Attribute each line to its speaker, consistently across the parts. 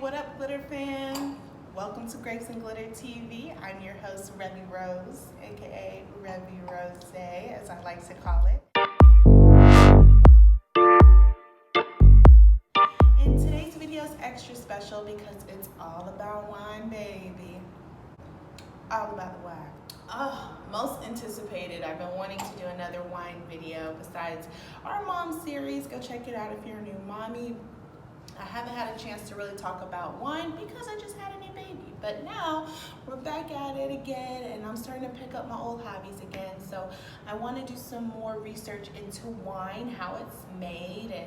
Speaker 1: What up, Glitter fans? Welcome to Grapes and Glitter TV. I'm your host, Revi Rose, aka Revi Rose, as I like to call it. And today's video is extra special because it's all about wine, baby. All about the wine. Oh, most anticipated. I've been wanting to do another wine video besides our mom series. Go check it out if you're a new mommy. I haven't had a chance to really talk about wine because I just had a new baby. But now we're back at it again and I'm starting to pick up my old hobbies again. So I want to do some more research into wine, how it's made, and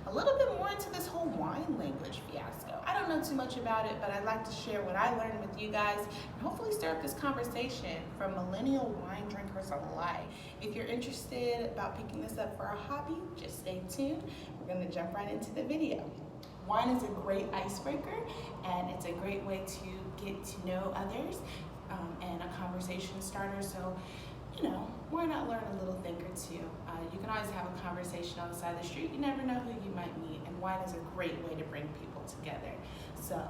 Speaker 1: a little bit more into this whole wine language fiasco. I don't know too much about it, but I'd like to share what I learned with you guys and hopefully stir up this conversation from millennial wine drinkers alike. If you're interested about picking this up for a hobby, just stay tuned. We're going to jump right into the video. Wine is a great icebreaker and it's a great way to get to know others and a conversation starter. So, you know, why not learn a little thing or two? You can always have a conversation on the side of the street. You never know who you might meet, and wine is a great way to bring people together. So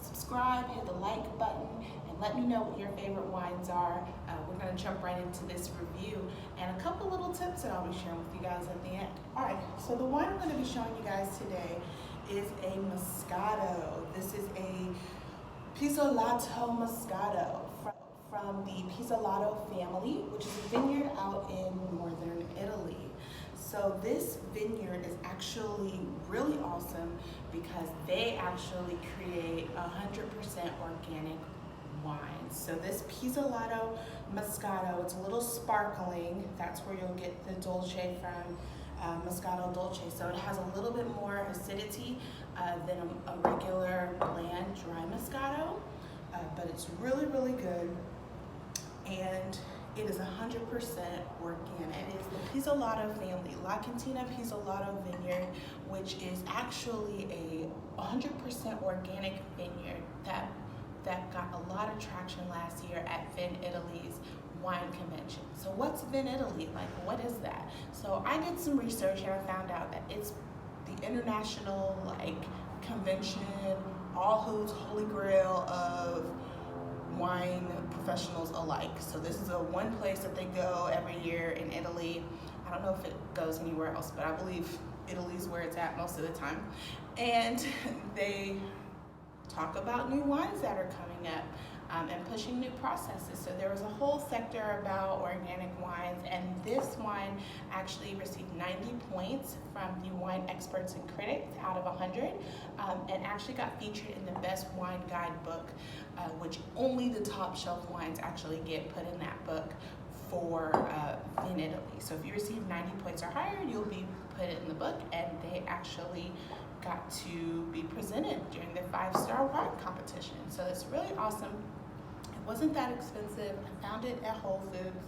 Speaker 1: subscribe, hit the like button, and let me know what your favorite wines are. We're going to jump right into this review and a couple little tips that I'll be sharing with you guys at the end. All right, so the wine I'm going to be showing you guys today is a Moscato. This is a Pizzolato Moscato from the Pizzolatto family, which is a vineyard out in northern Italy. So this vineyard is actually really awesome because they actually create 100% organic wine. So this Pizzolato Moscato, it's a little sparkling. That's where you'll get the Dolce from. Moscato Dolce, so it has a little bit more acidity than a regular bland dry Moscato, but it's really, really good, and it is 100% organic. It is the Pizzolato family, La Cantina Pizzolato vineyard, which is actually a 100% organic vineyard that got a lot of traction last year at Vin Italy's wine convention. So what's Vin Italy? Like, what is that? So I did some research and I found out that it's the international convention, all who's holy grail of wine professionals alike. So this is a one place that they go every year in Italy. I don't know if it goes anywhere else, but I believe Italy's where it's at most of the time. And they talk about new wines that are coming up. And pushing new processes. So there was a whole sector about organic wines, and this wine actually received 90 points from the wine experts and critics out of 100, and actually got featured in the best wine guidebook, which only the top shelf wines actually get put in that book for in Italy. So if you receive 90 points or higher, you'll be put in the book, and they actually got to be presented during the 5-star wine competition. So it's really awesome. It wasn't that expensive. I found it at Whole Foods,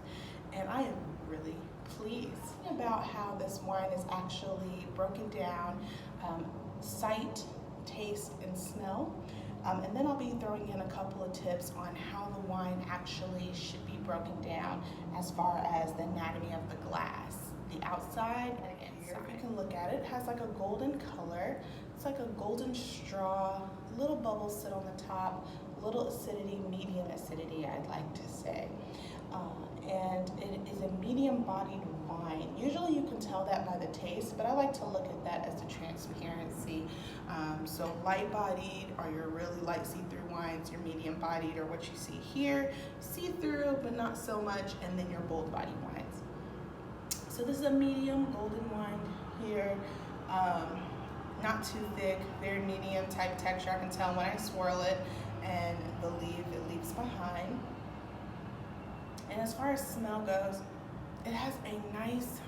Speaker 1: and I am really pleased about how this wine is actually broken down, sight, taste, and smell. And then I'll be throwing in a couple of tips on how the wine actually should be broken down as far as the anatomy of the glass, the outside and inside. If you can look at it, it has like a golden color. It's like a golden straw, little bubbles sit on the top, little acidity, medium acidity, I'd like to say. And it is a medium-bodied wine. Usually you can tell that by the taste, but I like to look at that as the transparency. So light-bodied are your really light see-through wines, your medium-bodied are what you see here, see-through but not so much, and then your bold-bodied wines. So this is a medium golden wine here. Not too thick, very medium type texture. I can tell when I swirl it and it leaves behind. And as far as smell goes, it has a nice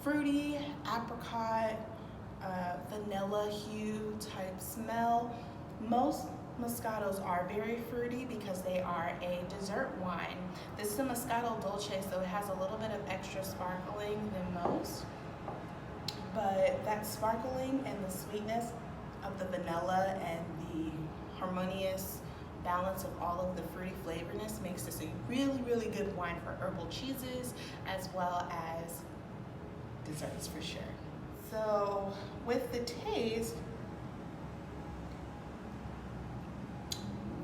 Speaker 1: fruity apricot, vanilla hue type smell. Most Moscatos are very fruity because they are a dessert wine. This is a Moscato Dolce, so it has a little bit of extra sparkling than most. But that sparkling and the sweetness of the vanilla and the harmonious balance of all of the fruity flavorness makes this a really, really good wine for herbal cheeses as well as desserts for sure. So with the taste,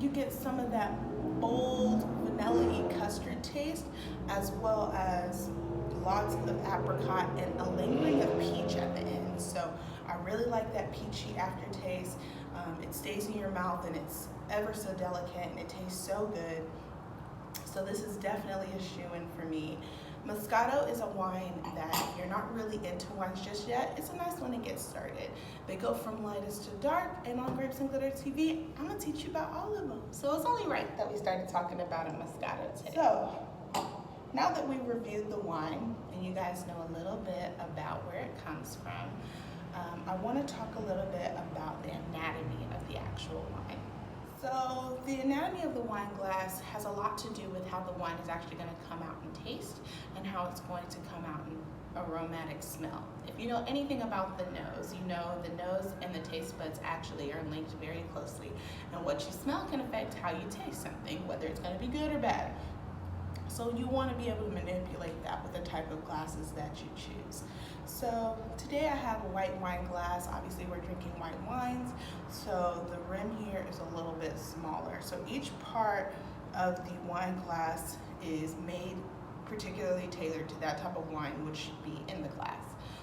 Speaker 1: you get some of that bold vanilla-y custard taste, as well as lots of apricot and a lingering of peach at the end. So I really like that peachy aftertaste. It stays in your mouth and it's ever so delicate and it tastes so good. So this is definitely a shoo-in for me. Moscato is a wine that if you're not really into wines just yet, it's a nice one to get started. They go from lightest to dark, and on Grapes and Glitter TV, I'm gonna teach you about all of them. So it's only right that we started talking about a Moscato today. So now that we've reviewed the wine and you guys know a little bit about where it comes from, I want to talk a little bit about the anatomy of the actual wine. So the anatomy of the wine glass has a lot to do with how the wine is actually going to come out in taste and how it's going to come out in aromatic smell. If you know anything about the nose, you know the nose and the taste buds actually are linked very closely. And what you smell can affect how you taste something, whether it's going to be good or bad. So you want to be able to manipulate that with the type of glasses that you choose. So today I have a white wine glass. Obviously we're drinking white wines, so the rim here is a little bit smaller. So each part of the wine glass is made particularly tailored to that type of wine which should be in the glass.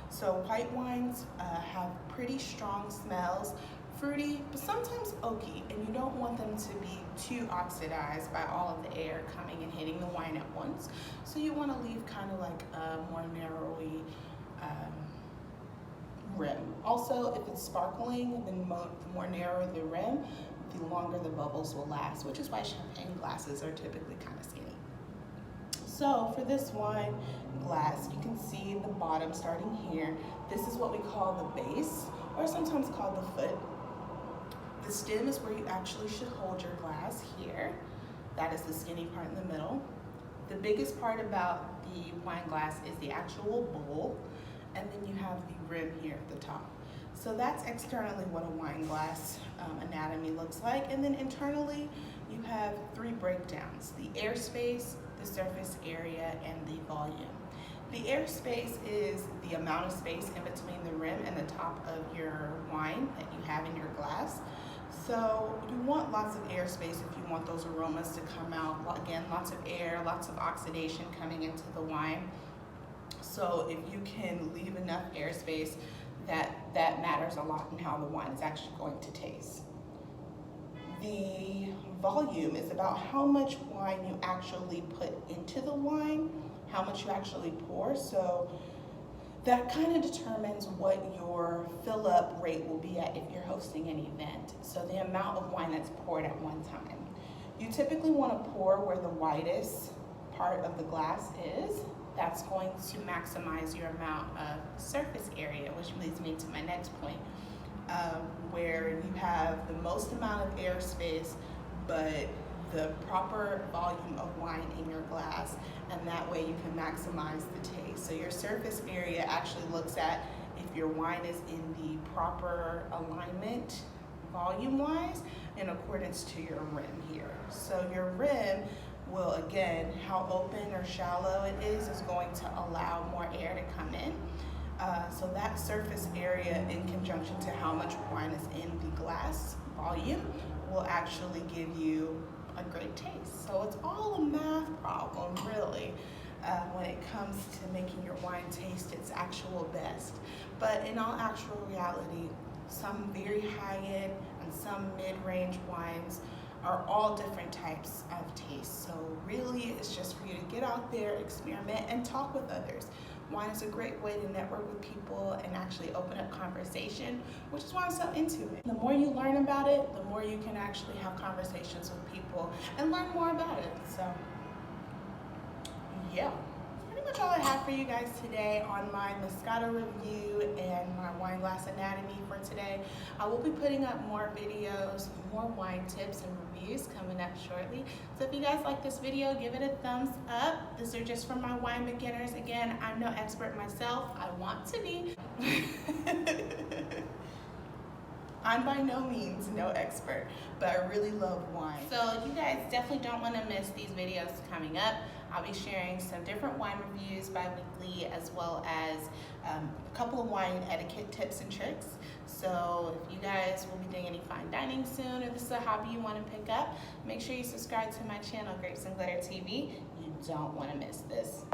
Speaker 1: So white wines have pretty strong smells, fruity, but sometimes oaky, and you don't want them to be too oxidized by all of the air coming and hitting the wine at once. So you want to leave kind of like a more narrowy rim. Also, if it's sparkling, the more narrow the rim, the longer the bubbles will last, which is why champagne glasses are typically kind of skinny. So for this wine glass, you can see the bottom starting here. This is what we call the base, or sometimes called the foot. The stem is where you actually should hold your glass here. That is the skinny part in the middle. The biggest part about the wine glass is the actual bowl, and then you have the rim here at the top. So that's externally what a wine glass anatomy looks like. And then internally, you have three breakdowns: the airspace, the surface area, and the volume. The airspace is the amount of space in between the rim and the top of your wine that you have in your glass. So you want lots of airspace if you want those aromas to come out. Again, lots of air, lots of oxidation coming into the wine. So if you can leave enough airspace, that matters a lot in how the wine is actually going to taste. The volume is about how much wine you actually put into the wine, how much you actually pour. So that kind of determines what your fill up rate will be at if you're hosting an event. So the amount of wine that's poured at one time. You typically want to pour where the widest part of the glass is. That's going to maximize your amount of surface area, which leads me to my next point, where you have the most amount of airspace, but the proper volume of wine in your glass, and that way you can maximize the taste. So your surface area actually looks at if your wine is in the proper alignment volume-wise in accordance to your rim here. So your rim will, again, how open or shallow it is going to allow more air to come in. So that surface area in conjunction to how much wine is in the glass volume will actually give you a great taste. So it's all a math problem, really, when it comes to making your wine taste its actual best. But in all actual reality, some very high-end and some mid-range wines are all different types of taste. So really, it's just for you to get out there, experiment, and talk with others. Wine is a great way to network with people and actually open up conversation, which is why I'm so into it. The more you learn about it, the more you can actually have conversations with people and learn more about it. So yeah, pretty much all I have for you guys today on my Moscato review and my wine glass anatomy for today. I will be putting up more videos, more wine tips and reviews coming up shortly. So if you guys like this video, give it a thumbs up. These are just for my wine beginners. Again, I'm no expert myself. I want to be. I'm by no means no expert, but I really love wine. So you guys definitely don't want to miss these videos coming up. I'll be sharing some different wine reviews bi-weekly, as well as a couple of wine etiquette tips and tricks. So if you guys will be doing any fine dining soon, or this is a hobby you want to pick up, make sure you subscribe to my channel, Grapes and Glitter TV. You don't want to miss this.